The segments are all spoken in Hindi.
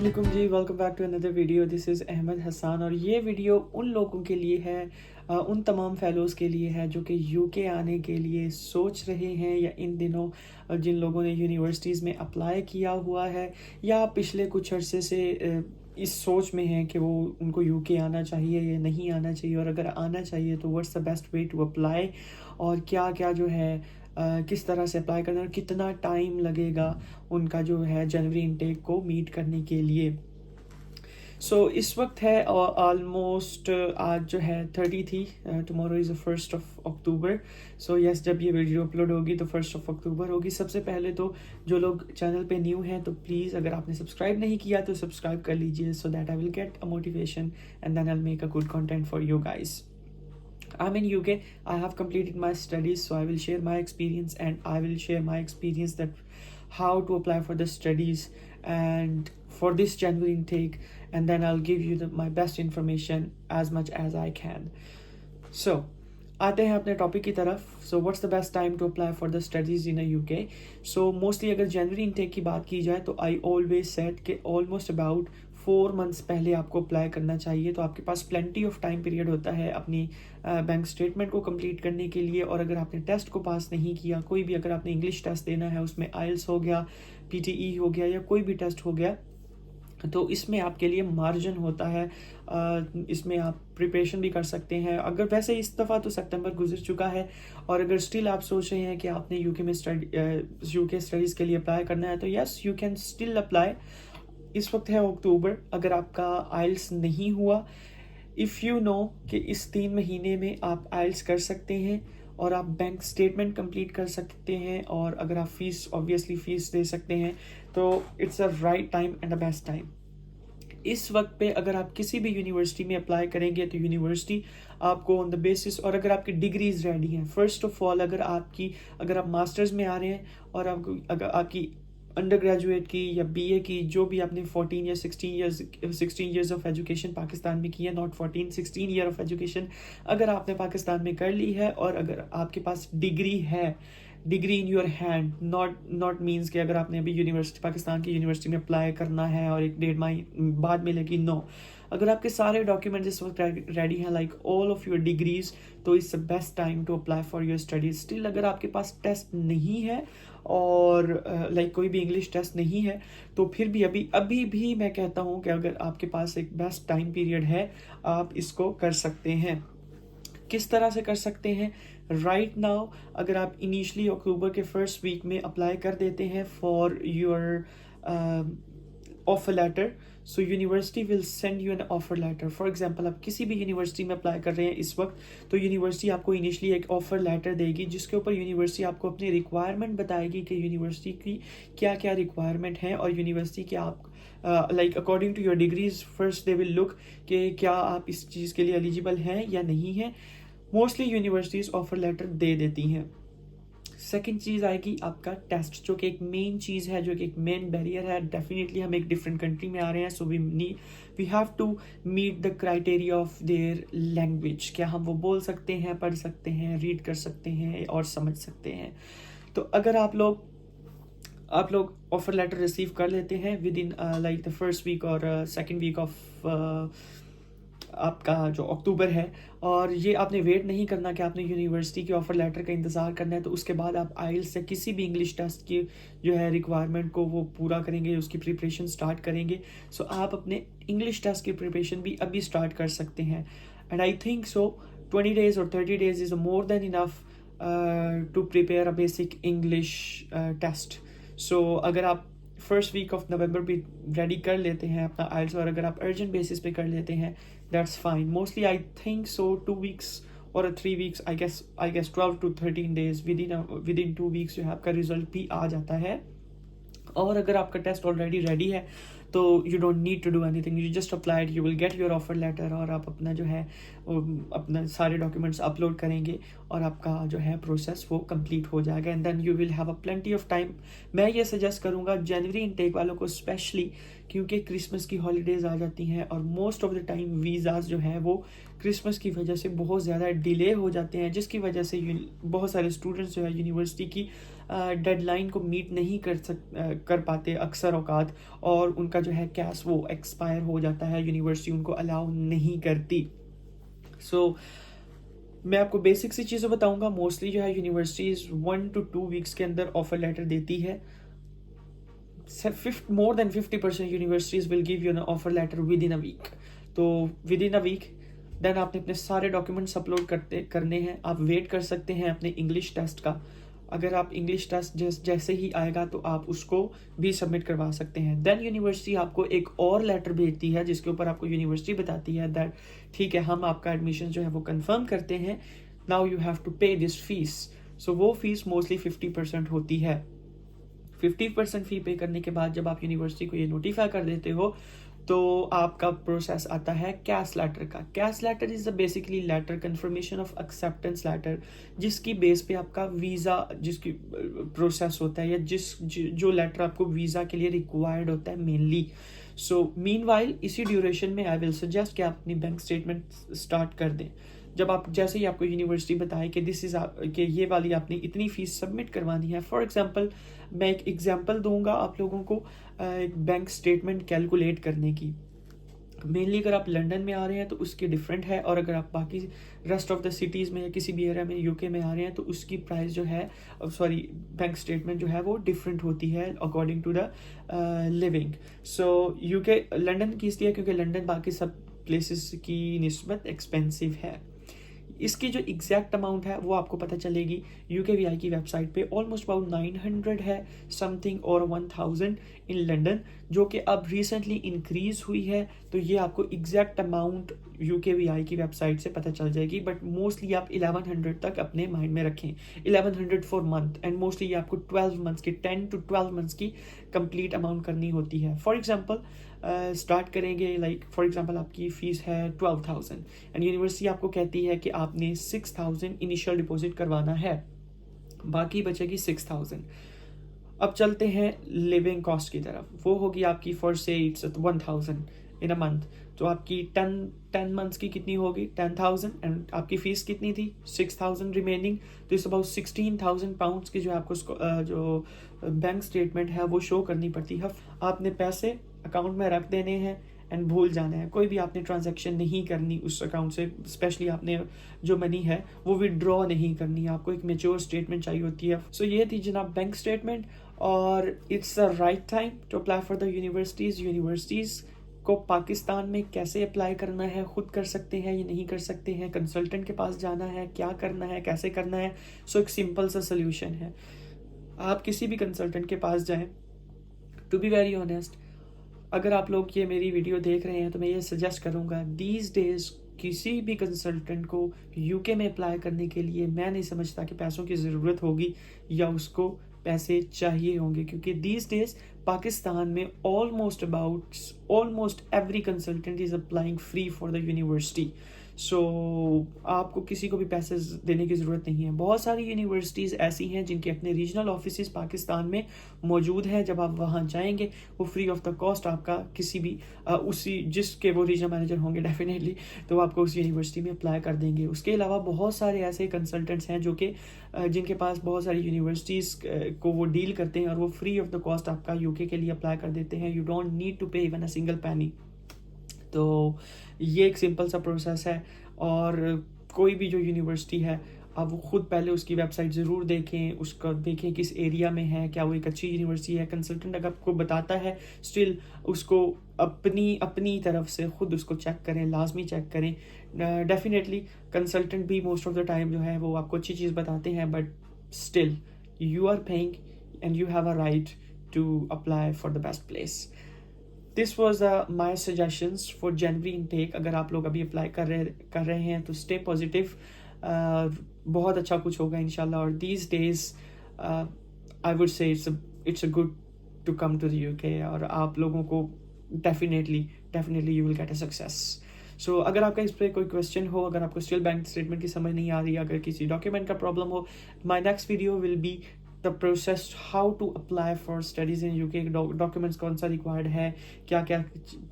अस्सलाम जी, welcome back to another video. This is Ahmad Hasan और ये वीडियो उन लोगों के लिए है, उन तमाम फ़ेलोज़ के लिए है जो कि यूके आने के लिए सोच रहे हैं या इन दिनों जिन लोगों ने यूनिवर्सिटीज़ में अप्लाई किया हुआ है या पिछले कुछ अरसे से इस सोच में हैं कि वो उनको यूके आना चाहिए या नहीं आना चाहिए, और अगर आना चाहिए तो what's the best way to apply और क्या क्या जो है किस तरह से अप्लाई करना और कितना टाइम लगेगा उनका जो है जनवरी इनटेक को मीट करने के लिए। इस वक्त है ऑलमोस्ट आज जो है 30 थी, tomorrow is the 1st of October. Yes, जब ये वीडियो अपलोड होगी तो 1st ऑफ अक्टूबर होगी। सबसे पहले तो जो लोग चैनल पे न्यू हैं तो प्लीज़ अगर आपने सब्सक्राइब नहीं किया तो सब्सक्राइब कर लीजिए, so that I will get a motivation and then I will make a good content for you guys. I'm in UK. I have completed my studies, so I will share my experience and I will share my experience that how to apply for the studies and for this January intake, and then I'll give you my best information as much as I can. So आते हैं अपने टॉपिक की तरफ। So what's the best time to apply for the studies in UK. So mostly अगर जनवरी इनटेक की बात की जाए तो आई ऑलवेज सेट कि ऑलमोस्ट अबाउट 4 मंथ्स पहले आपको अप्लाई करना चाहिए, तो आपके पास प्लेंटी ऑफ टाइम पीरियड होता है अपनी बैंक स्टेटमेंट को कंप्लीट करने के लिए। और अगर आपने टेस्ट को पास नहीं किया, कोई भी अगर आपने इंग्लिश टेस्ट देना है, उसमें आइल्स हो गया, PTE हो गया या कोई भी टेस्ट हो गया, तो इसमें आपके लिए मार्जिन होता है, इसमें आप प्रिपरेशन भी कर सकते हैं। अगर वैसे इस दफ़ा तो सितंबर गुजर चुका है और अगर स्टिल आप सोच रहे हैं कि आपने यूके में यूके स्टडीज़ के लिए अप्लाई करना है तो yes, you can still apply. इस वक्त है अक्टूबर। अगर आपका आइल्स नहीं हुआ, इफ़ यू नो कि इस 3 महीने में आप आइल्स कर सकते हैं और आप बैंक स्टेटमेंट कंप्लीट कर सकते हैं, और अगर आप फीस ऑब्वियसली फ़ीस दे सकते हैं, तो it's a right time and a best time. इस वक्त पे अगर आप किसी भी यूनिवर्सिटी में अप्लाई करेंगे तो यूनिवर्सिटी आपको ऑन द बेसिस, और अगर आपकी डिग्रीज रेडी हैं, फर्स्ट ऑफ ऑल अगर आप मास्टर्स में आ रहे हैं और आपको अगर आपकी अंडर ग्रेजुएट की या BA की, जो भी आपने 14 या 16 ईयर्स ऑफ एजुकेशन पाकिस्तान में की है, नॉट 14, 16 ईयर ऑफ एजुकेशन अगर आपने पाकिस्तान में कर ली है और अगर आपके पास डिग्री है, degree in your hand, not means कि अगर आपने अभी यूनिवर्सिटी पाकिस्तान की यूनिवर्सिटी में अप्लाई करना है और 1-1.5 माह बाद मिलेगी, नो। अगर आपके सारे डॉक्यूमेंट्स इस वक्त रेडी हैं, like all of your degrees, तो it's the best time to apply for your studies. Still अगर आपके पास टेस्ट नहीं है और लाइक कोई भी इंग्लिश टेस्ट नहीं है, तो फिर भी अभी भी मैं कहता हूँ कि अगर आपके पास एक बेस्ट टाइम पीरियड है, आप इसको कर सकते हैं। किस तरह से कर सकते हैं? राइट नाउ अगर आप इनिशियली अक्टूबर के फर्स्ट वीक में अप्लाई कर देते हैं for your offer letter, so university will send you an offer letter. For example, आप किसी भी यूनिवर्सिटी में अप्लाई कर रहे हैं इस वक्त, तो यूनिवर्सिटी आपको इनिशियली एक ऑफर लेटर देगी जिसके ऊपर यूनिवर्सिटी आपको अपनी रिक्वायरमेंट बताएगी कि यूनिवर्सिटी की क्या क्या रिक्वायरमेंट है, और यूनिवर्सिटी के आप like according to your degrees first they will look कि क्या आप इस चीज़ के लिए एलिजिबल हैं या नहीं हैं। मोस्टली यूनिवर्सिटीज़ ऑफर लेटर दे देती हैं। सेकेंड चीज़ आएगी आपका टेस्ट, जो कि एक मेन चीज़ है, जो कि एक मेन बैरियर है। डेफिनेटली हम एक डिफरेंट कंट्री में आ रहे हैं, so we have to meet the criteria of their language. क्या हम वो बोल सकते हैं, पढ़ सकते हैं, रीड कर सकते हैं और समझ सकते हैं। तो अगर आप लोग ऑफर लेटर रिसीव कर लेते हैं within like the first week और सेकेंड वीक ऑफ आपका जो अक्टूबर है, और ये आपने वेट नहीं करना कि आपने यूनिवर्सिटी के ऑफर लेटर का इंतज़ार करना है, तो उसके बाद आप आइल्स से किसी भी इंग्लिश टेस्ट की जो है रिक्वायरमेंट को वो पूरा करेंगे, उसकी प्रिपरेशन स्टार्ट करेंगे। सो आप अपने इंग्लिश टेस्ट की प्रिपरेशन भी अभी स्टार्ट कर सकते हैं। And I think so 20 days और 30 days is more than enough to prepare a basic English test. So अगर आप फर्स्ट वीक ऑफ नवंबर भी रेडी कर लेते हैं अपना आइल्स, और अगर आप अर्जेंट बेसिस पे कर लेते हैं, that's fine. Mostly I think so 2 weeks और 3 weeks, I guess 12 to 13 days, within 2 weeks जो है आपका रिजल्ट भी आ जाता है। और अगर आपका टेस्ट ऑलरेडी रेडी है तो you don't need to do anything, you just applied, you will get your offer letter, और आप अपना जो है अपना सारे डॉक्यूमेंट्स अपलोड करेंगे और आपका जो है प्रोसेस वो कंप्लीट हो जाएगा, and then you will have a plenty of time. मैं ये सजेस्ट करूँगा जनवरी इनटेक वालों को स्पेशली, क्योंकि क्रिसमस की हॉलीडेज़ आ जाती हैं और most of the time visas जो है वो क्रिसमस की वजह से बहुत ज़्यादा डिले हो जाते हैं, जिसकी वजह से बहुत सारे स्टूडेंट्स जो है यूनिवर्सिटी की डेडलाइन को मीट नहीं कर पाते अक्सर औकात, और उनका जो है कैश वो एक्सपायर हो जाता है, यूनिवर्सिटी उनको अलाउ नहीं करती। सो मैं आपको बेसिक सी चीज़ें बताऊंगा। मोस्टली जो है यूनिवर्सिटीज़ 1 to 2 वीक्स के अंदर ऑफर लेटर देती है। More than 50% universities will give you an offer letter within a week. तो within a week then आपने अपने सारे डॉक्यूमेंट्स अपलोड करने हैं। आप वेट कर सकते हैं अपने इंग्लिश टेस्ट का। अगर आप इंग्लिश टेस्ट जैसे ही आएगा तो आप उसको भी सबमिट करवा सकते हैं। देन यूनिवर्सिटी आपको एक और लेटर भेजती है जिसके ऊपर आपको यूनिवर्सिटी बताती है दैट ठीक है, हम आपका एडमिशन जो है वो कंफर्म करते हैं, नाउ यू हैव टू पे दिस फीस। सो वो फीस मोस्टली 50% होती है। 50% फी पे करने के बाद जब आप यूनिवर्सिटी को ये नोटिफाई कर देते हो तो आपका प्रोसेस आता है कैश लेटर का। CAS letter is basically letter confirmation of acceptance letter, जिसकी बेस पे आपका वीज़ा जिसकी प्रोसेस होता है, या जो लेटर आपको वीज़ा के लिए रिक्वायर्ड होता है मेनली। सो मीनवाइल इसी ड्यूरेशन में आई विल सजेस्ट कि आप अपनी बैंक स्टेटमेंट स्टार्ट कर दें। जब आप जैसे ही आपको यूनिवर्सिटी बताए कि दिस इज कि ये वाली आपने इतनी फीस सबमिट करवानी है। फॉर एग्जांपल मैं एक एग्जांपल दूंगा आप लोगों को एक बैंक स्टेटमेंट कैलकुलेट करने की। मेनली अगर आप लंदन में आ रहे हैं तो उसकी डिफरेंट है, और अगर आप बाकी रेस्ट ऑफ द सिटीज़ में या किसी भी एरिया में यूके में आ रहे हैं तो उसकी प्राइस जो है बैंक स्टेटमेंट जो है वो डिफरेंट होती है according to the living. So UK London की इसलिए क्योंकि लंदन बाकी सब प्लेसेस की निस्बत एक्सपेंसिव है। इसकी जो एग्जैक्ट अमाउंट है वो आपको पता चलेगी UKVI की वेबसाइट पे। ऑलमोस्ट अबाउट 900 है समथिंग और 1000 इन लंदन, जो कि अब रिसेंटली इंक्रीज हुई है। तो ये आपको एग्जैक्ट अमाउंट UKVI की वेबसाइट से पता चल जाएगी, बट मोस्टली आप 1100 तक अपने माइंड में रखें। 1100 फॉर मंथ, एंड मोस्टली ये आपको 12 मंथ्स की 10 to 12 मंथ्स की कंप्लीट अमाउंट करनी होती है। फॉर एग्जाम्पल स्टार्ट करेंगे, लाइक फॉर एग्जांपल आपकी फ़ीस है 12,000 एंड यूनिवर्सिटी आपको कहती है कि आपने 6,000 इनिशियल डिपॉजिट करवाना है, बाकी बचेगी 6,000। अब चलते हैं लिविंग कॉस्ट की तरफ। वो होगी आपकी फॉर से इट्स 1,000 इन अ मंथ, तो आपकी 10 मंथ्स की कितनी होगी 10,000, एंड आपकी फीस कितनी थी 6,000 रिमेनिंग। तो इस अबाउट 16,000 पाउंड्स की जो आपको जो बैंक स्टेटमेंट है वो शो करनी पड़ती है। आपने पैसे अकाउंट में रख देने हैं एंड भूल जाना है, कोई भी आपने ट्रांजैक्शन नहीं करनी उस अकाउंट से। स्पेशली आपने जो मनी है वो विड्रॉ नहीं करनी है, आपको एक मेच्योर स्टेटमेंट चाहिए होती है। सो ये थी जनाब बैंक स्टेटमेंट, और it's the right time to apply for the universities को पाकिस्तान में कैसे अप्लाई करना है, खुद कर सकते हैं या नहीं कर सकते हैं, कंसल्टेंट के पास जाना है, क्या करना है, कैसे करना है। सो एक सिंपल सा सोल्यूशन है, आप किसी भी कंसल्टेंट के पास जाएं। टू बी वेरी ऑनेस्ट, अगर आप लोग ये मेरी वीडियो देख रहे हैं तो मैं ये सजेस्ट करूँगा, दीज डेज किसी भी कंसल्टेंट को यूके में अप्लाई करने के लिए मैं नहीं समझता कि पैसों की ज़रूरत होगी या उसको पैसे चाहिए होंगे, क्योंकि दीज डेज पाकिस्तान में almost every consultant is applying free for the university. So आपको किसी को भी पैसे देने की ज़रूरत नहीं है। बहुत सारी यूनिवर्सिटीज़ ऐसी हैं जिनके अपने रीजनल ऑफिस पाकिस्तान में मौजूद हैं। जब आप वहाँ जाएंगे वो फ्री ऑफ द कॉस्ट आपका किसी भी उसी जिसके वो रीजनल मैनेजर होंगे डेफिनेटली, तो आपको उस यूनिवर्सिटी में अप्लाई कर देंगे। उसके अलावा बहुत सारे ऐसे कंसल्टेंट्स हैं जो कि जिनके पास बहुत सारी यूनिवर्सिटीज़ को वो डील करते हैं और वो फ्री ऑफ द कॉस्ट आपका यूके के लिए अप्लाई कर देते हैं। यू डोंट नीड टू पे इवन अ सिंगल पैनी। तो ये एक सिंपल सा प्रोसेस है, और कोई भी जो यूनिवर्सिटी है आप वो खुद पहले उसकी वेबसाइट ज़रूर देखें, उसका देखें किस एरिया में है, क्या वो एक अच्छी यूनिवर्सिटी है। कंसल्टेंट अगर आपको बताता है स्टिल उसको अपनी तरफ से खुद उसको चेक करें, लाजमी चेक करें। डेफिनेटली कंसल्टेंट भी मोस्ट ऑफ द टाइम जो है वो आपको अच्छी चीज़ बताते हैं, but still you are paying and you have a right to apply for the best place. This was my suggestions for January intake. अगर आप लोग अभी अप्लाई कर रहे हैं तो स्टे पॉजिटिव, बहुत अच्छा कुछ होगा इंशाल्लाह। और these days I would say it's a good to come to the UK, और आप लोगों को definitely you will get a success. So अगर आपका इस पर कोई क्वेश्चन हो, अगर आपको स्टिल बैंक स्टेटमेंट की समझ नहीं आ रही, अगर किसी डॉक्यूमेंट का प्रॉब्लम हो, my next video will be the process how to apply for studies in UK, documents कौन सा रिक्वायर्ड है, क्या क्या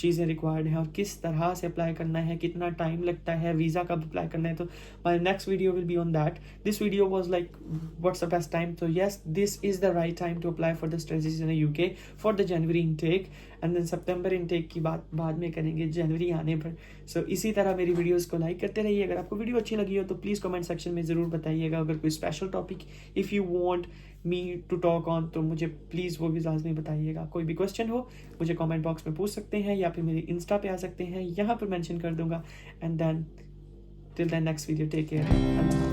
चीज़ें रिक्वायर्ड हैं और किस तरह से अप्लाई करना है, कितना टाइम लगता है, वीज़ा कब अप्लाई करना है. तो my next video will be on that. This video was like what's the best time. तो yes, this is the right time to apply for the studies in UK for the January intake. And then सितंबर इनटेक की बात बाद में करेंगे जनवरी आने पर. सो इसी तरह मेरी वीडियोस को लाइक करते रहिए. अगर आपको वीडियो अच्छी लगी हो तो प्लीज़ कमेंट सेक्शन में ज़रूर बताइएगा. अगर कोई special topic if you want me to talk on तो मुझे प्लीज़ वो भी लाजमी बताइएगा. कोई भी क्वेश्चन हो मुझे कमेंट बॉक्स में पूछ सकते हैं या फिर मेरे इंस्टा पे आ सकते हैं, यहाँ पर मेंशन कर दूंगा. And then till then next video, take care.